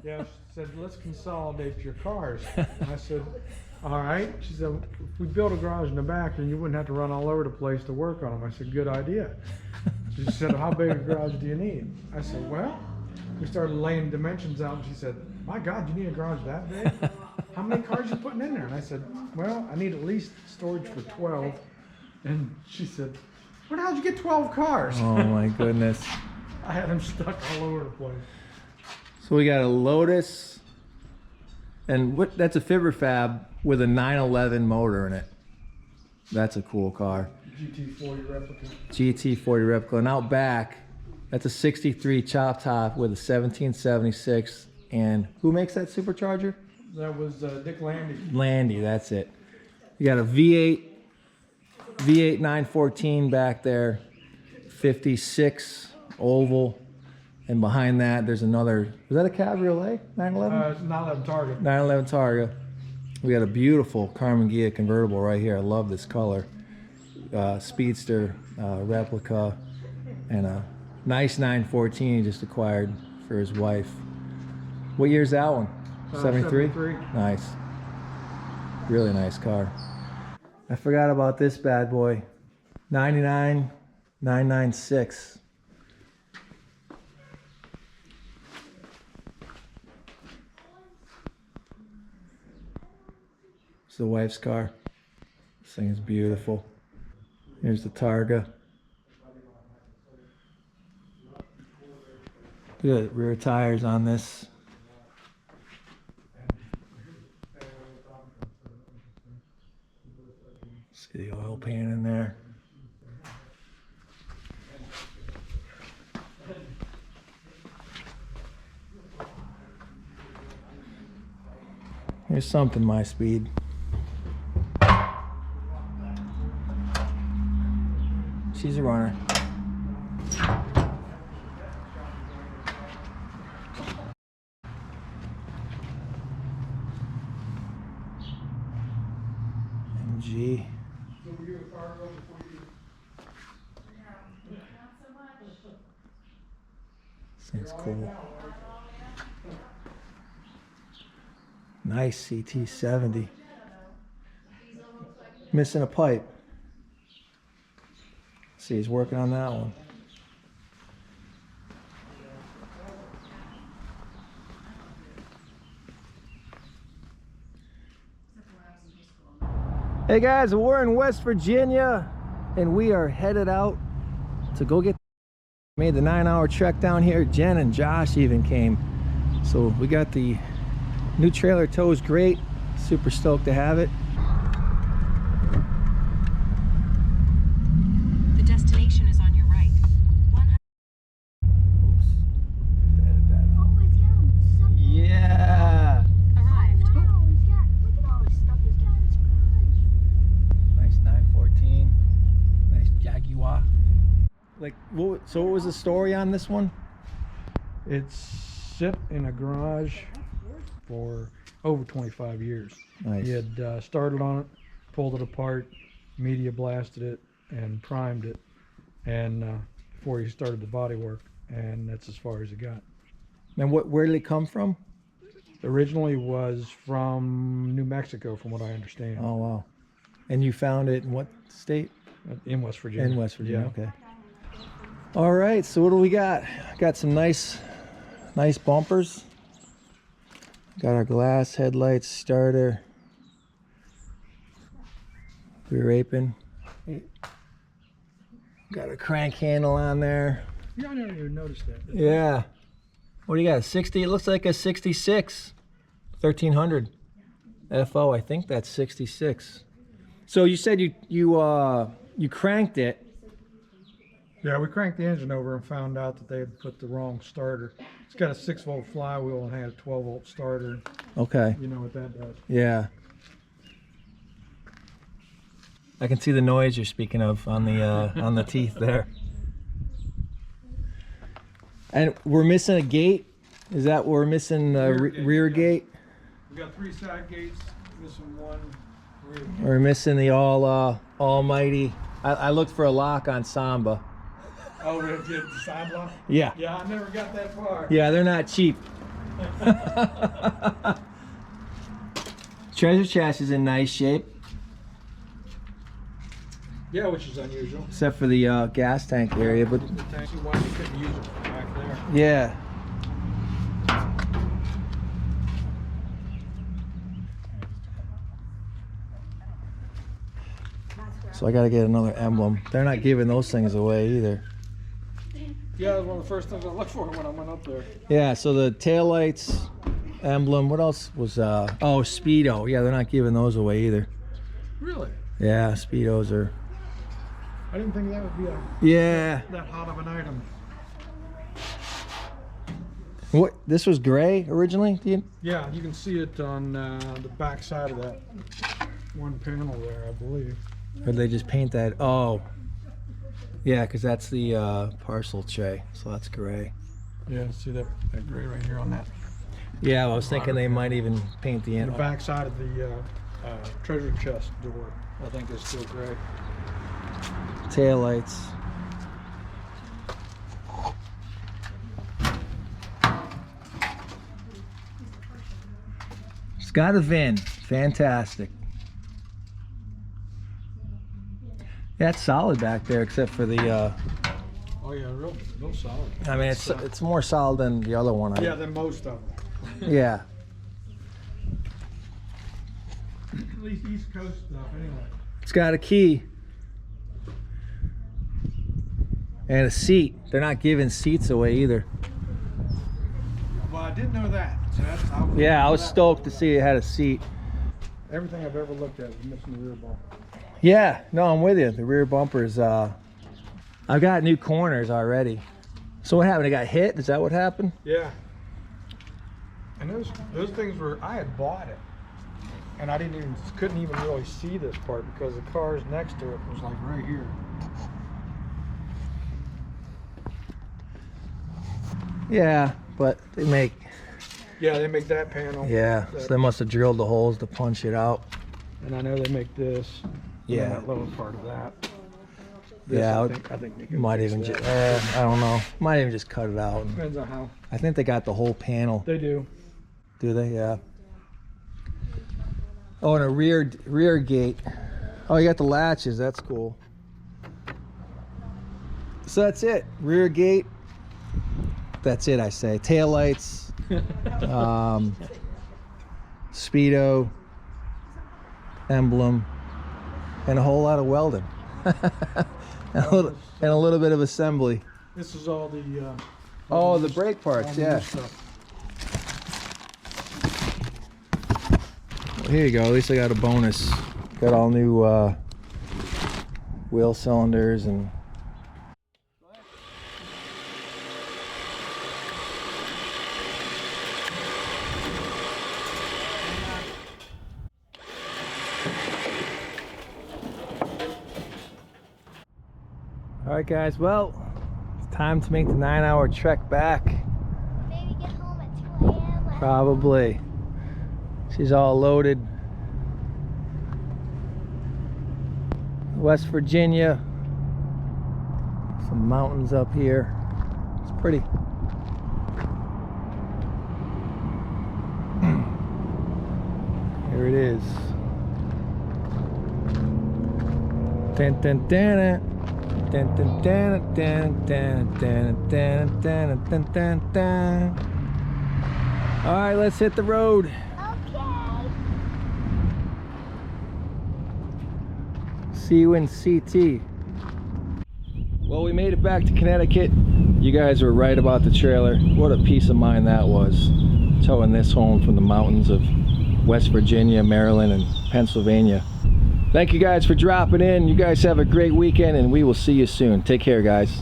Yeah, she said, let's consolidate your cars. And I said, all right. She said, if we built a garage in the back, then you wouldn't have to run all over the place to work on them. I said, good idea. She said, how big a garage do you need? I said, well, we started laying dimensions out, and she said, my God, you need a garage that big? How many cars you putting in there? And I said, well, I need at least storage for 12. And she said, where the hell did you get 12 cars? Oh my goodness. I had them stuck all over the place. So we got a Lotus, and that's a fibber fab with a 911 motor in it. That's a cool car. GT40 replica. GT40 replica. And out back, that's a 63 chop top with a 1776. And who makes that supercharger? That was Dick Landy. Landy, that's it. You got a V8 914 back there, 56 oval, and behind that there's another, is that a cabriolet? 911? 911 Targa. 911 Targa. We got a beautiful Carmen Ghia convertible right here. I love this color. Speedster replica, and a nice 914 he just acquired for his wife. What year's that one? 73? 73. Nice. Really nice car. I forgot about this bad boy. 99,996. It's the wife's car. This thing is beautiful. Here's the Targa. Look at the rear tires on this. See the oil pan in there. Here's something my speed. She's a runner. MG. This thing's cool. Nice CT70. Missing a pipe. See, he's working on that one. Hey guys, we're in West Virginia and we are headed out to go get, made the 9-hour trek down here. Jen and Josh even came. So we got the new trailer, tow's great. Super stoked to have it. The destination is on your right. Oops. Edit that out. Oh, it's got him. Yeah. Arrived. Oh, wow, he's got, look at all the stuff he's got in his garage. Nice 914. Nice Jaguar. Like, so what was the story on this one? It's sit in a garage for over 25 years. Nice. He had started on it, pulled it apart, media blasted it, and primed it, and before he started the body work, and that's as far as it got. And where did it come from? Originally was from New Mexico, from what I understand. Oh wow. And you found it in what state? In West Virginia. In West Virginia. Yeah. Okay. All right. So what do we got? Got some nice bumpers. Got our glass, headlights, starter, rear apron. Got a crank handle on there. Yeah, I never even noticed that. Yeah. What do you got? 60? It looks like a 66. 1300 FO. I think that's 66. So you said you cranked it. Yeah, we cranked the engine over and found out that they had put the wrong starter. It's got a 6-volt flywheel and had a 12-volt starter. Okay. You know what that does. Yeah. I can see the noise you're speaking of on the teeth there. And we're missing a gate. Is that we're missing the rear gate? We got 3 side gates, missing 1 rear gate. We're missing the almighty. I looked for a lock on Samba. Oh, we have to get the side lock? Yeah. Yeah, I never got that far. Yeah, they're not cheap. Treasure chest is in nice shape, Yeah, which is unusual. except for the gas tank area. But The tank, you wanted, you couldn't use it back there. yeah. So I gotta get another emblem. They're not giving those things away either. Yeah, that was one of the first things I looked for when I went up there. Yeah, so the taillights, emblem, what else was, oh, Speedo. Yeah, they're not giving those away either. Really? Yeah, Speedos are, I didn't think that would be yeah. that hot of an item. What, this was gray originally? Yeah, you can see it on the back side of that one panel there, I believe. Or did they just paint that? Oh, yeah, because that's the parcel tray, so that's gray. Yeah, see that gray right here on that. Yeah, I was thinking they might even paint the The end. back side of the treasure chest door, I think is still gray. Taillights. It's got a VIN. Fantastic. Yeah, it's solid back there, except for the. Oh yeah, real solid. I mean, it's more solid than the other one. Yeah, than most of them. Yeah. At least East Coast stuff, anyway. It's got a key and a seat. They're not giving seats away either. Well, I didn't know that. So that's, Yeah, I was stoked to see it had a seat. Everything I've ever looked at is missing the rear bumper. Yeah, no, I'm with you. The rear bumpers, I've got new corners already. So what happened? It got hit? Is that what happened? Yeah. And those things were, I had bought it, and I couldn't even really see this part because the cars next to it was like right here. Yeah, but they make, Yeah, they make that panel. yeah, so they must have drilled the holes to punch it out. And I know they make this. and Yeah. that lower part of that. This, Yeah, I think they could might fix even that. just, I don't know. Might even just cut it out. Depends on how I think they got the whole panel. they do. Do they? Yeah. Oh, and a rear gate. Oh, you got the latches. That's cool. So that's it. Rear gate. That's it, I say. Tail lights. Speedo. Emblem. And a whole lot of welding. and a little bit of assembly. This is all the. Oh, the brake parts. new Yeah. stuff. Here you go. At least I got a bonus. Got all new wheel cylinders and. All right, guys. Well, it's time to make the 9-hour trek back. Maybe get home at 2 a.m. Probably. She's all loaded. West Virginia. Some mountains up here. It's pretty. Here it is. Dun, dun, dun, dun, dun, dun, dun, dun, dun, dun, dun, dun, dun, dun. All right, let's hit the road. Okay. See you in CT. Well, we made it back to Connecticut. You guys were right about the trailer. What a peace of mind that was. Towing this home from the mountains of West Virginia, Maryland, and Pennsylvania. Thank you guys for dropping in. You guys have a great weekend, and we will see you soon. Take care, guys.